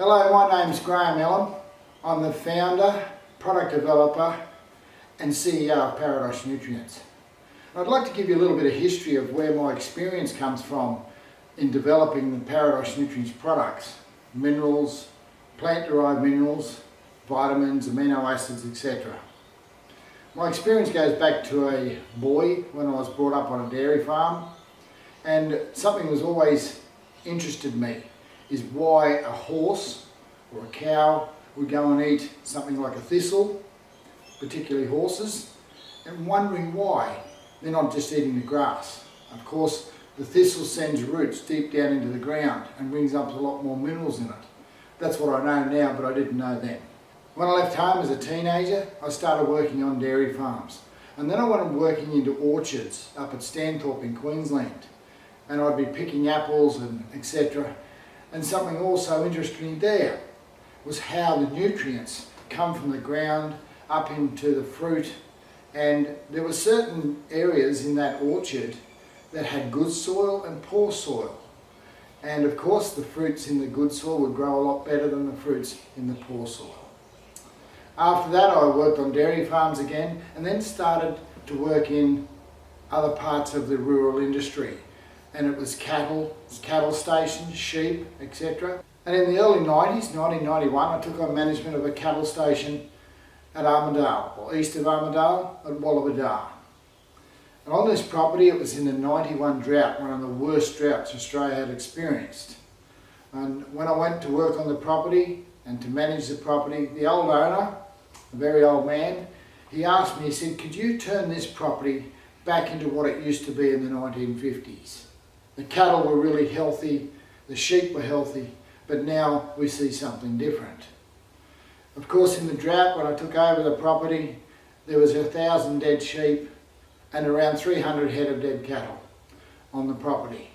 Hello, my name's Graham Ellum. I'm the founder, product developer and CEO of Paradise Nutrients. I'd like to give you a little bit of history of where my experience comes from in developing the Paradise Nutrients products, minerals, plant-derived minerals, vitamins, amino acids, etc. My experience goes back to a boy when I was brought up on a dairy farm, and something that's always interested me is why a horse or a cow would go and eat something like a thistle, particularly horses, and wondering why they're not just eating the grass. Of course, the thistle sends roots deep down into the ground and brings up a lot more minerals in it. That's what I know now, but I didn't know then. When I left home as a teenager, I started working on dairy farms. And then I went working into orchards up at Stanthorpe in Queensland. And I'd be picking apples and etc. And something also interesting there was how the nutrients come from the ground up into the fruit. And there were certain areas in that orchard that had good soil and poor soil. And of course the fruits in the good soil would grow a lot better than the fruits in the poor soil. After that I worked on dairy farms again and then started to work in other parts of the rural industry. And it was cattle stations, sheep, etc. And in the early 90s, 1991, I took on management of a cattle station at Armidale, or east of Armidale, at Wollabadar. And on this property, it was in the 91 drought, one of the worst droughts Australia had experienced. And when I went to work on the property and to manage the property, the old owner, a very old man, he asked me, he said, could you turn this property back into what it used to be in the 1950s? The cattle were really healthy, the sheep were healthy, but now we see something different. Of course, in the drought, when I took over the property, there was 1,000 dead sheep and around 300 head of dead cattle on the property.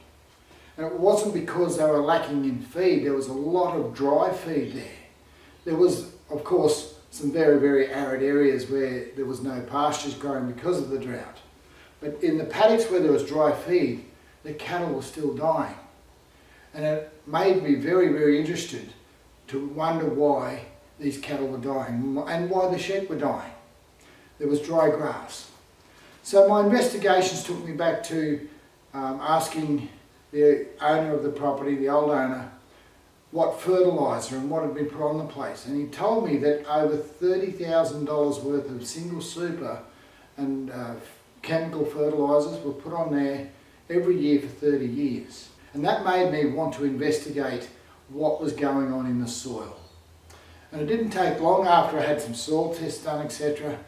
And it wasn't because they were lacking in feed, there was a lot of dry feed there. There was, of course, some very, very arid areas where there was no pastures growing because of the drought. But in the paddocks where there was dry feed, the cattle were still dying. And it made me very, very interested to wonder why these cattle were dying and why the sheep were dying. There was dry grass. So my investigations took me back to asking the owner of the property, the old owner, what fertiliser and what had been put on the place. And he told me that over $30,000 worth of single super and chemical fertilisers were put on there every year for 30 years. And that made me want to investigate what was going on in the soil. And it didn't take long after I had some soil tests done, etc.,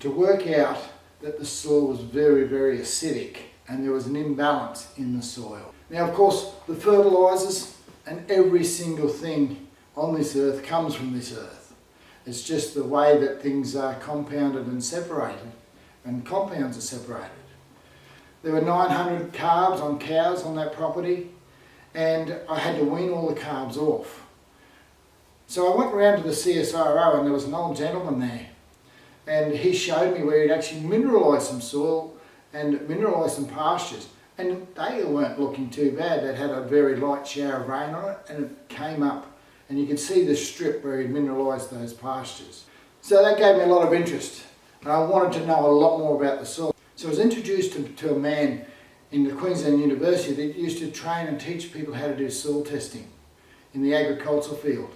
to work out that the soil was very, very acidic and there was an imbalance in the soil. Now, of course, the fertilisers and every single thing on this earth comes from this earth. It's just the way that things are compounded and separated, and compounds are separated. There were 900 calves on cows on that property, and I had to wean all the calves off. So I went around to the CSIRO and there was an old gentleman there, and he showed me where he'd actually mineralised some soil and mineralised some pastures, and they weren't looking too bad. They'd had a very light shower of rain on it and it came up, and you could see the strip where he'd mineralised those pastures. So that gave me a lot of interest, and I wanted to know a lot more about the soil. So I was introduced to a man in the Queensland University that used to train and teach people how to do soil testing in the agricultural field.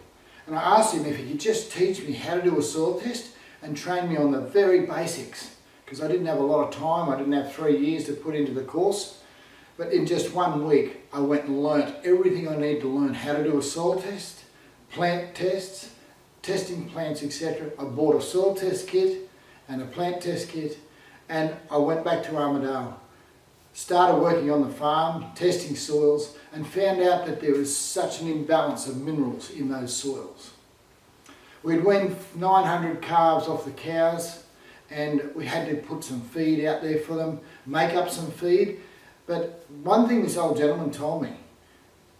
And I asked him if he could just teach me how to do a soil test and train me on the very basics, because I didn't have a lot of time. I didn't have 3 years to put into the course. But in just 1 week, I went and learnt everything I need to learn how to do a soil test, plant tests, testing plants, etc. I bought a soil test kit and a plant test kit, and I went back to Armidale, started working on the farm, testing soils, and found out that there was such an imbalance of minerals in those soils. We'd weaned 900 calves off the cows, and we had to put some feed out there for them, make up some feed. But one thing this old gentleman told me,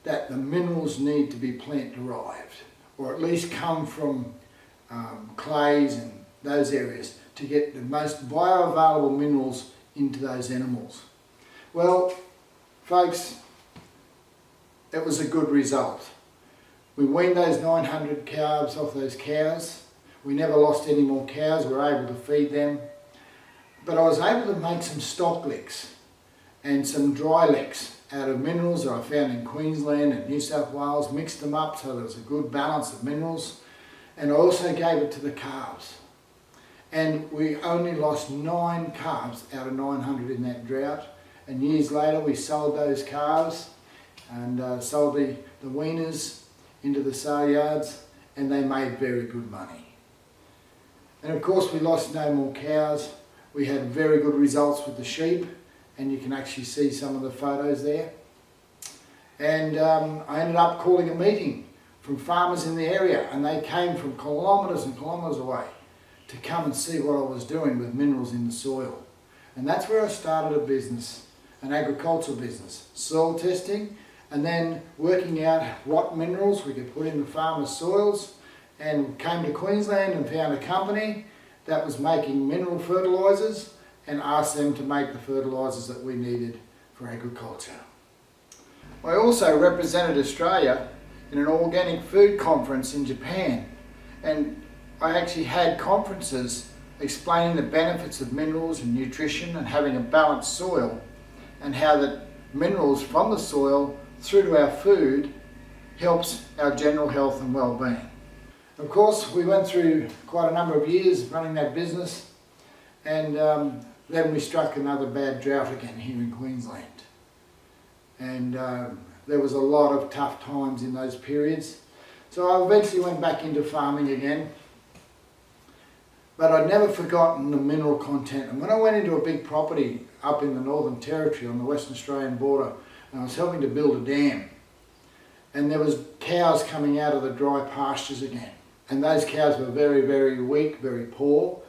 that the minerals need to be plant derived, or at least come from clays and those areas to get the most bioavailable minerals into those animals. Well, folks, it was a good result. We weaned those 900 calves off those cows. We never lost any more cows, we were able to feed them. But I was able to make some stock licks and some dry licks out of minerals that I found in Queensland and New South Wales, mixed them up so there was a good balance of minerals, and I also gave it to the calves. And we only lost 9 calves out of 900 in that drought, and years later we sold those calves and sold the weaners into the sale yards, and they made very good money. And of course we lost no more cows. We had very good results with the sheep, and you can actually see some of the photos there. And I ended up calling a meeting from farmers in the area, and they came from kilometres and kilometres away to come and see what I was doing with minerals in the soil. And that's where I started a business, an agricultural business, soil testing, and then working out what minerals we could put in the farmers' soils, and came to Queensland and found a company that was making mineral fertilisers and asked them to make the fertilisers that we needed for agriculture. I also represented Australia in an organic food conference in Japan, and I actually had conferences explaining the benefits of minerals and nutrition and having a balanced soil, and how the minerals from the soil through to our food helps our general health and well-being. Of course, we went through quite a number of years running that business, and then we struck another bad drought again here in Queensland. And there was a lot of tough times in those periods. So I eventually went back into farming again. But I'd never forgotten the mineral content. And when I went into a big property up in the Northern Territory on the Western Australian border, and I was helping to build a dam, and there was cows coming out of the dry pastures again. And those cows were very, very weak, very poor.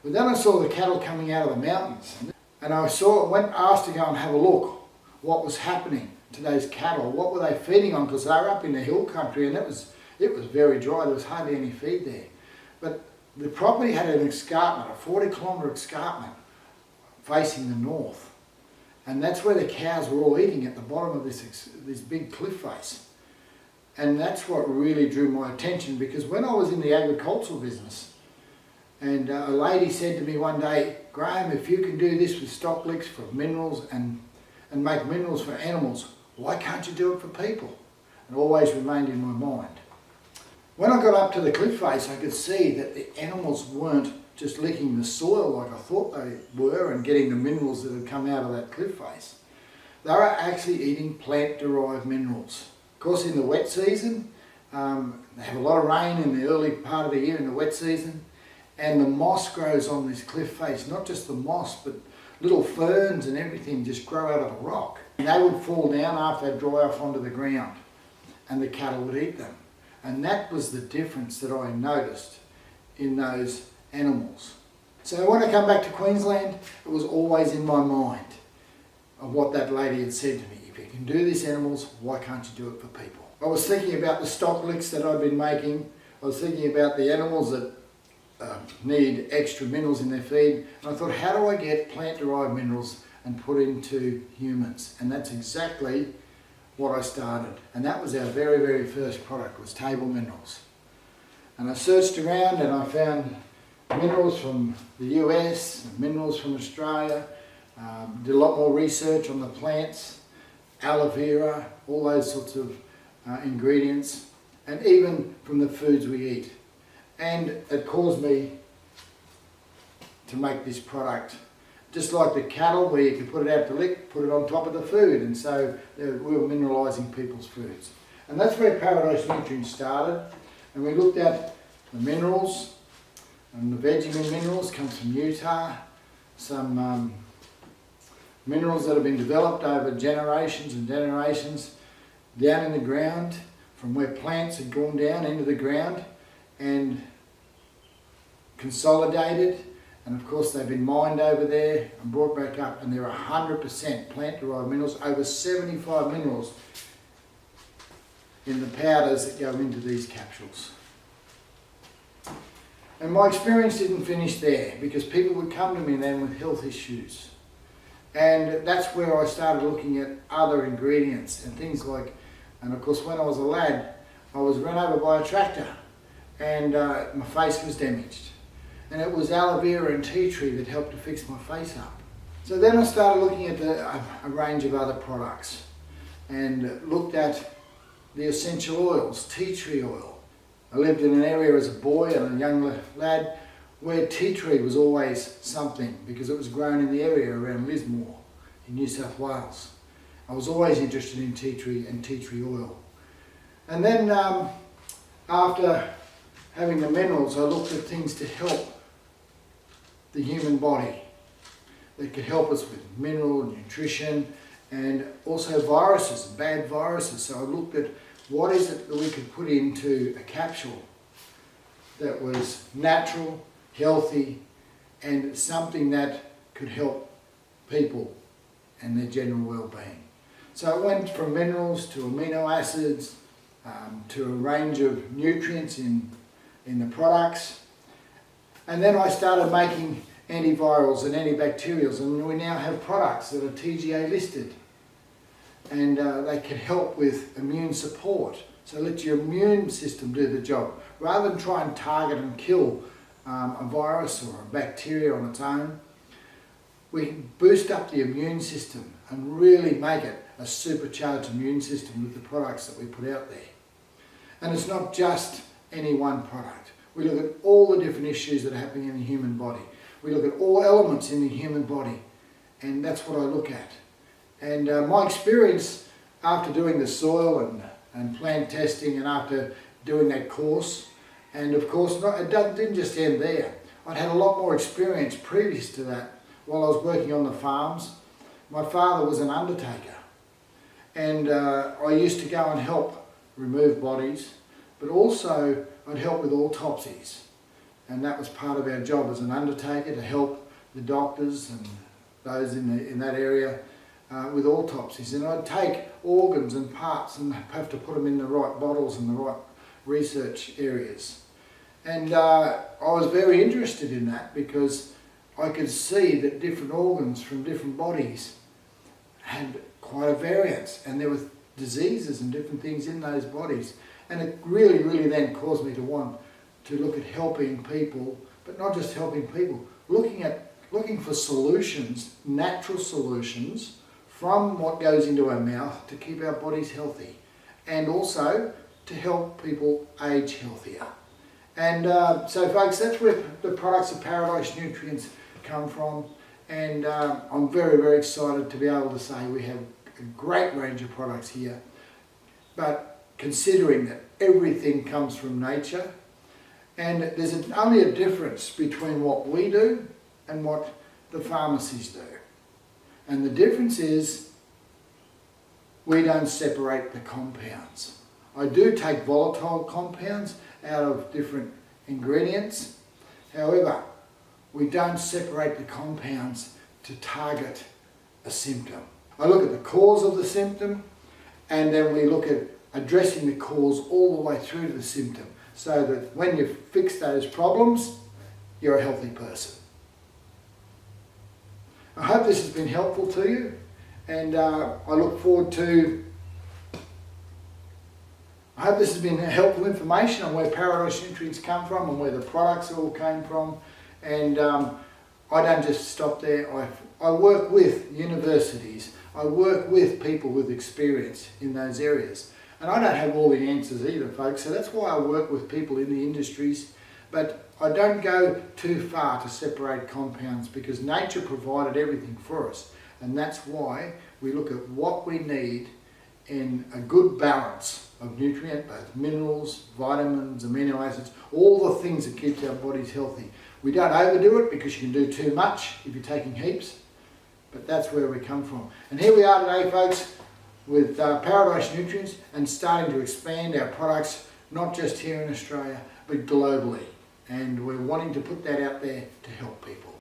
But then I saw the cattle coming out of the mountains, and I asked to go and have a look what was happening to those cattle. What were they feeding on? Because they were up in the hill country, and it was very dry. There was hardly any feed there. But the property had an escarpment, a 40-kilometre escarpment facing the north, and that's where the cows were all eating, at the bottom of this big cliff face. And that's what really drew my attention, because when I was in the agricultural business, and a lady said to me one day, "Graham, if you can do this with stock licks for minerals and make minerals for animals, why can't you do it for people?" It always remained in my mind. When I got up to the cliff face, I could see that the animals weren't just licking the soil like I thought they were and getting the minerals that had come out of that cliff face. They were actually eating plant-derived minerals. Of course, in the wet season, they have a lot of rain in the early part of the year in the wet season, and the moss grows on this cliff face. Not just the moss, but little ferns and everything just grow out of the rock. And they would fall down after they dry off onto the ground, and the cattle would eat them. And that was the difference that I noticed in those animals. So when I come back to Queensland, it was always in my mind of what that lady had said to me. If you can do this animals, why can't you do it for people? I was thinking about the stock licks that I'd been making. I was thinking about the animals that need extra minerals in their feed. And I thought, how do I get plant-derived minerals and put into humans? And that's exactly what I started. And that was our very, very first product, was Table Minerals. And I searched around and I found minerals from the US, minerals from Australia, did a lot more research on the plants, aloe vera, all those sorts of ingredients, and even from the foods we eat. And it caused me to make this product. Just like the cattle, where you can put it out to lick, put it on top of the food, and so we were mineralising people's foods. And that's where Paradise Nutrients started, and we looked at the minerals, and the Vegemin minerals comes from Utah, some minerals that have been developed over generations and generations down in the ground, from where plants had gone down into the ground and consolidated, and of course they've been mined over there and brought back up, and they're 100% plant-derived minerals, over 75 minerals in the powders that go into these capsules. And my experience didn't finish there, because people would come to me then with health issues. And that's where I started looking at other ingredients and things like, and of course when I was a lad, I was run over by a tractor and my face was damaged. And it was aloe vera and tea tree that helped to fix my face up. So then I started looking at a range of other products and looked at the essential oils, tea tree oil. I lived in an area as a boy and a young lad where tea tree was always something because it was grown in the area around Lismore in New South Wales. I was always interested in tea tree and tea tree oil. And then after having the minerals, I looked at things to help the human body that could help us with mineral nutrition and also viruses, bad viruses. So I looked at what is it that we could put into a capsule that was natural, healthy, and something that could help people and their general well-being. So it went from minerals to amino acids to a range of nutrients in the products. And then I started making antivirals and antibacterials, and we now have products that are TGA listed. And they can help with immune support. So let your immune system do the job. Rather than try and target and kill a virus or a bacteria on its own, we can boost up the immune system and really make it a supercharged immune system with the products that we put out there. And it's not just any one product. We look at all the different issues that are happening in the human body. We look at all elements in the human body, and that's what I look at. And my experience after doing the soil and plant testing and after doing that course, and of course it didn't just end there. I'd had a lot more experience previous to that while I was working on the farms. My father was an undertaker, and I used to go and help remove bodies, but also I'd help with autopsies. And that was part of our job as an undertaker, to help the doctors and those in that area with autopsies. And I'd take organs and parts and have to put them in the right bottles and the right research areas. And I was very interested in that because I could see that different organs from different bodies had quite a variance, and there were diseases and different things in those bodies. And it really then caused me to want to look at helping people, but not just helping people, looking for solutions, natural solutions from what goes into our mouth to keep our bodies healthy, and also to help people age healthier. And so folks, that's where the products of Paradise Nutrients come from, and I'm very excited to be able to say we have a great range of products here, but considering that everything comes from nature, and there's only a difference between what we do and what the pharmacies do. And the difference is we don't separate the compounds. I do take volatile compounds out of different ingredients. However, we don't separate the compounds to target a symptom. I look at the cause of the symptom, and then we look at addressing the cause all the way through to the symptom, so that when you fix those problems, you're a healthy person. I hope this has been helpful to you, and I hope this has been helpful information on where Paradise Nutrients come from and where the products all came from. And I don't just stop there. I work with universities. I work with people with experience in those areas. And I don't have all the answers either, folks, so that's why I work with people in the industries. But I don't go too far to separate compounds, because nature provided everything for us. And that's why we look at what we need in a good balance of nutrient, both minerals, vitamins, amino acids, all the things that keeps our bodies healthy. We don't overdo it, because you can do too much if you're taking heaps, but that's where we come from. And here we are today, folks, with Paradise Nutrients, and starting to expand our products, not just here in Australia, but globally. And we're wanting to put that out there to help people.